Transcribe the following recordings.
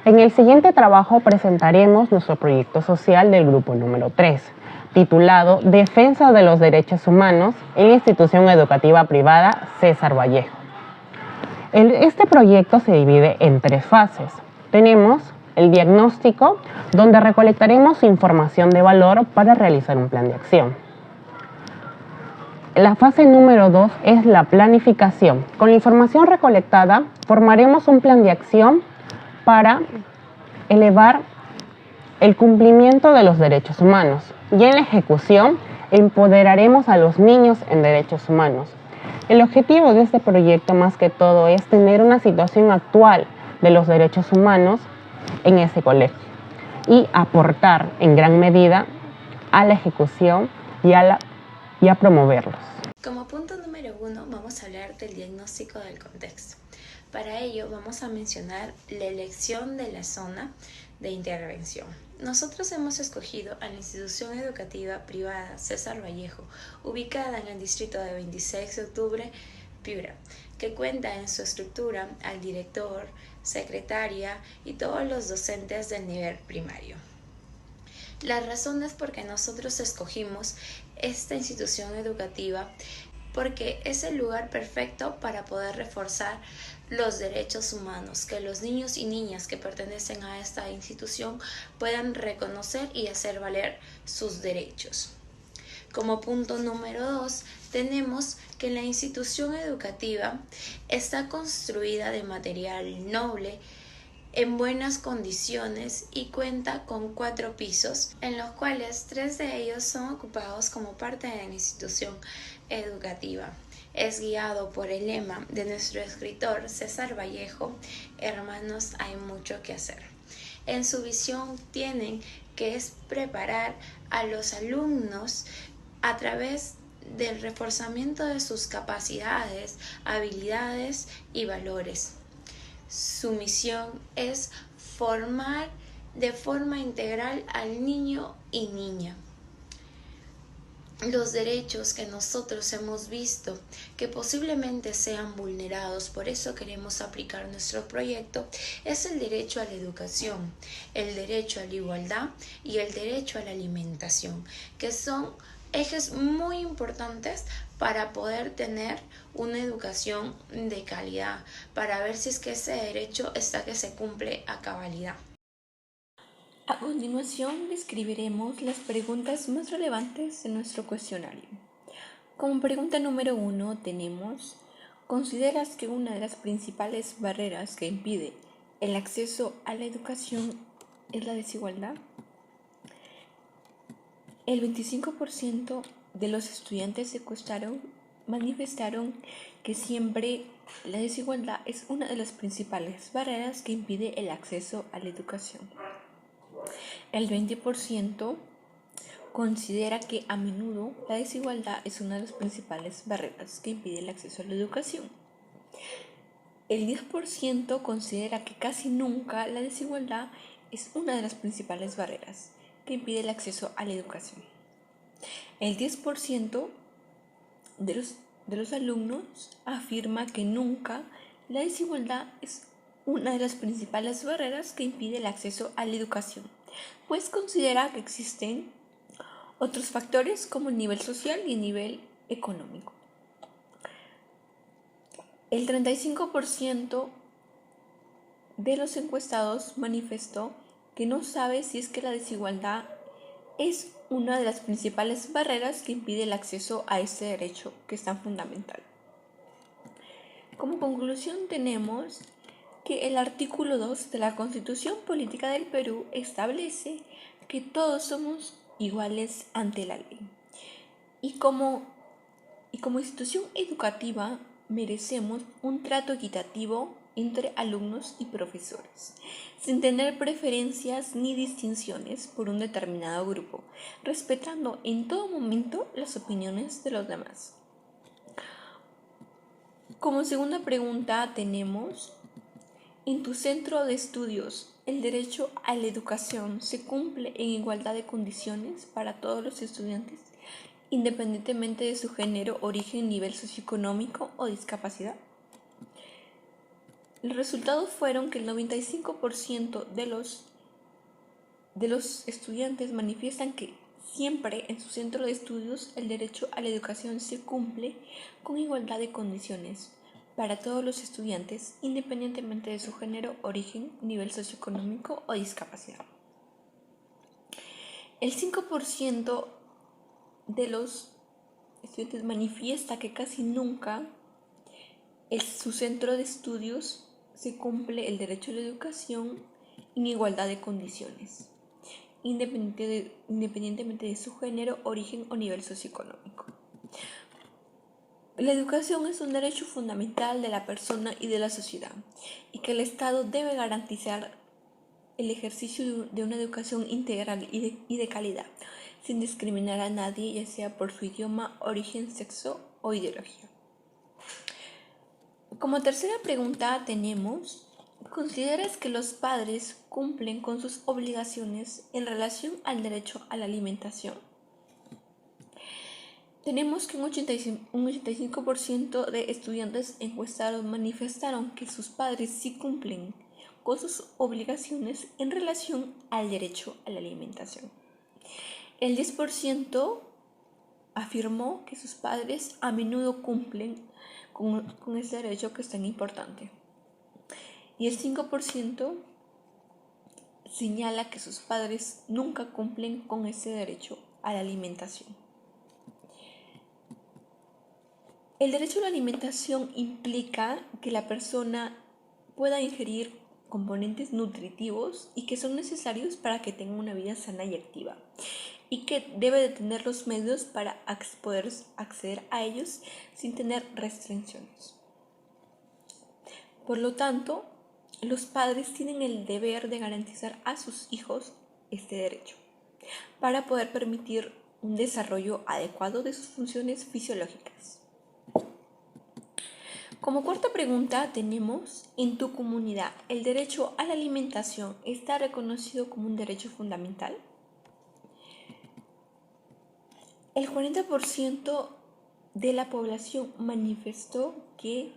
En el siguiente trabajo presentaremos nuestro proyecto social del grupo número 3, titulado Defensa de los Derechos Humanos en la institución educativa privada César Vallejo. Este proyecto se divide en 3 fases. Tenemos el diagnóstico, donde recolectaremos información de valor para realizar un plan de acción. La fase número 2 es la planificación. Con la información recolectada, formaremos un plan de acción para elevar el cumplimiento de los derechos humanos. Y en la ejecución, empoderaremos a los niños en derechos humanos. El objetivo de este proyecto, más que todo, es tener una situación actual de los derechos humanos en ese colegio y aportar en gran medida a la ejecución y a promoverlos. Como punto número 1 vamos a hablar del diagnóstico del contexto. Para ello vamos a mencionar la elección de la zona de intervención. Nosotros hemos escogido a la institución educativa privada César Vallejo, ubicada en el distrito de 26 de octubre, Piura, que cuenta en su estructura al director, secretaria y todos los docentes del nivel primario. La razón es porque nosotros escogimos esta institución educativa porque es el lugar perfecto para poder reforzar los derechos humanos, que los niños y niñas que pertenecen a esta institución puedan reconocer y hacer valer sus derechos. Como punto número 2, tenemos que la institución educativa está construida de material noble, en buenas condiciones y cuenta con 4 pisos, en los cuales 3 de ellos son ocupados como parte de la institución educativa. Es guiado por el lema de nuestro escritor César Vallejo: hermanos, hay mucho que hacer. En su visión tienen que es preparar a los alumnos a través del reforzamiento de sus capacidades, habilidades y valores. Su misión es formar de forma integral al niño y niña. Los derechos que nosotros hemos visto que posiblemente sean vulnerados, por eso queremos aplicar nuestro proyecto, es el derecho a la educación, el derecho a la igualdad y el derecho a la alimentación, que son ejes muy importantes para poder tener una educación de calidad, para ver si es que ese derecho está que se cumple a cabalidad. A continuación describiremos las preguntas más relevantes de nuestro cuestionario. Como pregunta número 1 tenemos: ¿consideras que una de las principales barreras que impide el acceso a la educación es la desigualdad? El 25% de los estudiantes encuestados manifestaron que siempre la desigualdad es una de las principales barreras que impide el acceso a la educación. El 20% considera que a menudo la desigualdad es una de las principales barreras que impide el acceso a la educación. El 10% considera que casi nunca la desigualdad es una de las principales barreras que impide el acceso a la educación. El 10% de los alumnos afirma que nunca la desigualdad es una de las principales barreras que impide el acceso a la educación, pues considera que existen otros factores como el nivel social y el nivel económico. El 35% de los encuestados manifestó que no sabe si es que la desigualdad es una de las principales barreras que impide el acceso a este derecho que es tan fundamental. Como conclusión tenemos que el artículo 2 de la Constitución Política del Perú establece que todos somos iguales ante la ley. Y como institución educativa merecemos un trato equitativo entre alumnos y profesores, sin tener preferencias ni distinciones por un determinado grupo, respetando en todo momento las opiniones de los demás. Como segunda pregunta tenemos: ¿en tu centro de estudios el derecho a la educación se cumple en igualdad de condiciones para todos los estudiantes, independientemente de su género, origen, nivel socioeconómico o discapacidad? Los resultados fueron que el 95% de los estudiantes manifiestan que siempre en su centro de estudios el derecho a la educación se cumple con igualdad de condiciones para todos los estudiantes, independientemente de su género, origen, nivel socioeconómico o discapacidad. El 5% de los estudiantes manifiesta que casi nunca en su centro de estudios se cumple el derecho a la educación en igualdad de condiciones, independientemente de su género, origen o nivel socioeconómico. La educación es un derecho fundamental de la persona y de la sociedad, y que el Estado debe garantizar el ejercicio de una educación integral y de calidad, sin discriminar a nadie, ya sea por su idioma, origen, sexo o ideología. Como tercera pregunta tenemos: ¿consideras que los padres cumplen con sus obligaciones en relación al derecho a la alimentación? Tenemos que un 85% de estudiantes encuestados manifestaron que sus padres sí cumplen con sus obligaciones en relación al derecho a la alimentación. El 10% afirmó que sus padres a menudo cumplen con ese derecho que es tan importante. Y el 5% señala que sus padres nunca cumplen con ese derecho a la alimentación. El derecho a la alimentación implica que la persona pueda ingerir componentes nutritivos y que son necesarios para que tenga una vida sana y activa, y que debe de tener los medios para poder acceder a ellos sin tener restricciones. Por lo tanto, los padres tienen el deber de garantizar a sus hijos este derecho para poder permitir un desarrollo adecuado de sus funciones fisiológicas. Como cuarta pregunta tenemos: ¿en tu comunidad el derecho a la alimentación está reconocido como un derecho fundamental? El 40% de la población manifestó que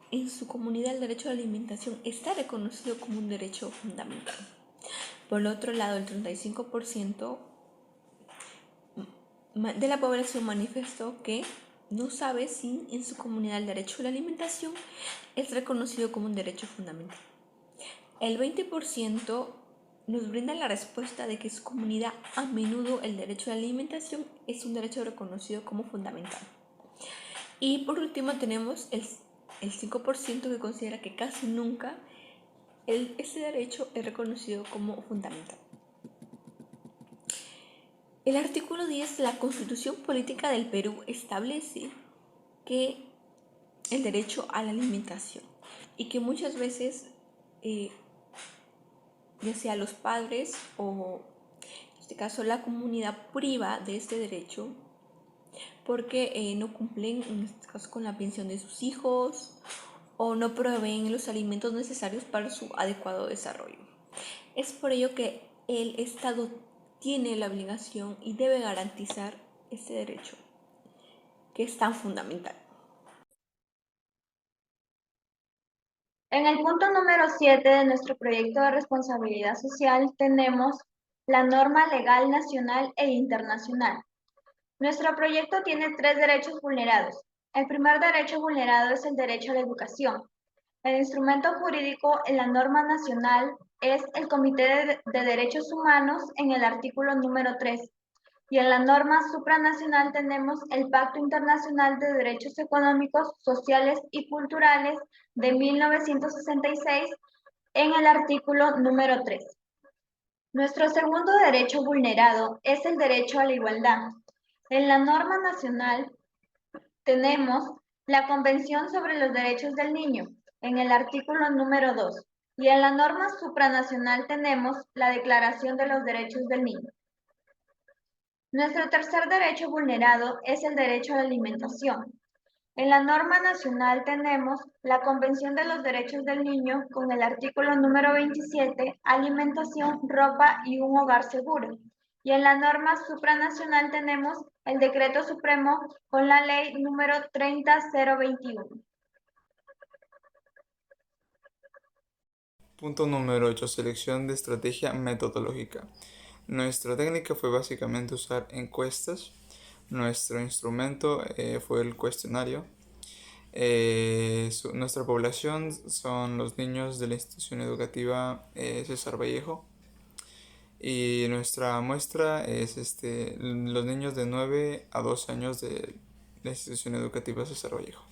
en su comunidad el derecho a la alimentación está reconocido como un derecho fundamental. Por el otro lado, el 35% de la población manifestó que no sabe si en su comunidad el derecho a la alimentación es reconocido como un derecho fundamental. El 20% nos brinda la respuesta de que en su comunidad a menudo el derecho a la alimentación es un derecho reconocido como fundamental. Y por último tenemos el 5% que considera que casi nunca ese derecho es reconocido como fundamental. El artículo 10 de la Constitución Política del Perú establece que el derecho a la alimentación, y que muchas veces ya sea los padres o en este caso la comunidad priva de este derecho porque no cumplen en este caso con la pensión de sus hijos o no proveen los alimentos necesarios para su adecuado desarrollo. Es por ello que el Estado tiene la obligación y debe garantizar este derecho que es tan fundamental. En el punto número 7 de nuestro proyecto de responsabilidad social tenemos la norma legal nacional e internacional. Nuestro proyecto tiene 3 derechos vulnerados. El primer derecho vulnerado es el derecho a la educación. El instrumento jurídico en la norma nacional es el Comité de Derechos Humanos en el artículo número 3. Y en la norma supranacional tenemos el Pacto Internacional de Derechos Económicos, Sociales y Culturales de 1966 en el artículo número 3. Nuestro segundo derecho vulnerado es el derecho a la igualdad. En la norma nacional tenemos la Convención sobre los Derechos del Niño en el artículo número 2. Y en la norma supranacional tenemos la Declaración de los Derechos del Niño. Nuestro tercer derecho vulnerado es el derecho a la alimentación. En la norma nacional tenemos la Convención de los Derechos del Niño con el artículo número 27, alimentación, ropa y un hogar seguro. Y en la norma supranacional tenemos el Decreto Supremo con la ley número 30021. Punto número 8. Selección de estrategia metodológica. Nuestra técnica fue básicamente usar encuestas. Nuestro instrumento fue el cuestionario. Nuestra población son los niños de la institución educativa César Vallejo. Y nuestra muestra es los niños de 9 a 12 años de la institución educativa César Vallejo.